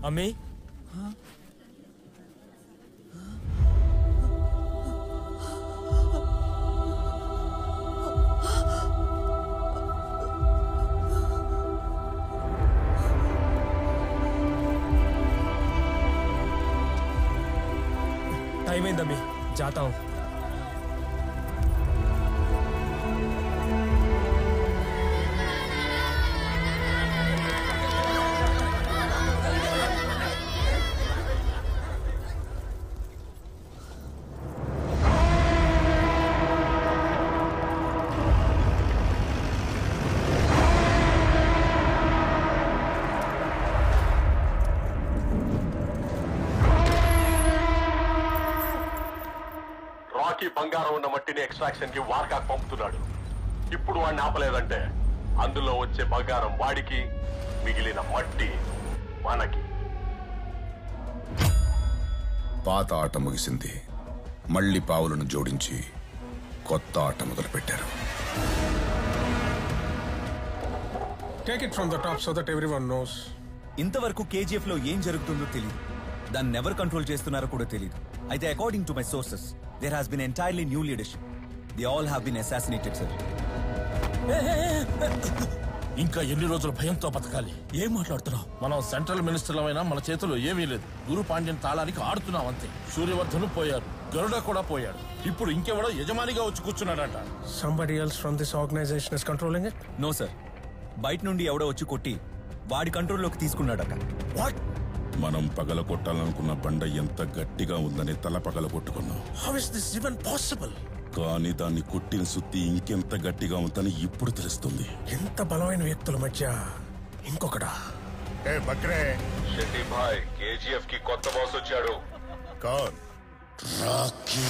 అమ్మి टाइम है दमी जाता हूँ బంగారం ఉన్న మట్టిని ఎక్స్ట్రాక్షన్ కి వార్కాకు పంపుతున్నాడు. ఇప్పుడు వాడిని ఆపలేదంటే అందులో వచ్చే బంగారం వాడికి, మిగిలిన మట్టి మనకి. పాత ఆట ముగిసింది. మళ్ళీ పావులను జోడించి కొత్త ఆట మొదలు పెట్టారు. Take it from the top so that everyone knows. ఇంతవరకు కేజీఎఫ్ లో ఏం జరుగుతుందో తెలియదు. దాన్ని ఎవరు కంట్రోల్ చేస్తున్నారో కూడా తెలియదు. అయితే according to my sources there has been entirely new leadership. They all have been assassinated, sir. ఇంకా ఎన్ని రోజులు భయంతో బతకాలి? ఏం మాట్లాడుతున్నావు? మనం సెంట్రల్ మినిస్టర్లమైనా మన చేతిలో ఏమీ లేదు. గురు పాండ్యన్ తాళానికి ఆడుతున్నాం అంతే. సూర్యవర్ధను పోయారు, గరుడ కూడా పోయాడు. ఇప్పుడు ఇంకెవడో యజమానిగా వచ్చి కూర్చున్నాడంట. Somebody else from this organization is controlling it? No, sir. బయట నుండి ఎవడో వచ్చి కొట్టి వాడి కంట్రోల్లోకి తీసుకున్నాడట. వాట్? మనం పగల కొట్టాలనుకున్న బండ ఎంత గట్టిగా ఉందని తల పగల కొట్టుకున్నాం. How is this even possible? కానీ దాన్ని కొట్టిన సుత్తి ఇంకెంత గట్టిగా ఉందని ఇప్పుడు తెలుస్తుంది. ఎంత బలమైన వ్యక్తుల మధ్య ఇంకొకడా? ఏ బక్రే, షెట్టి భాయ్, కేజీఎఫ్ కి కొత్త బాస్ వచ్చాడు. కౌన్? రాకీ.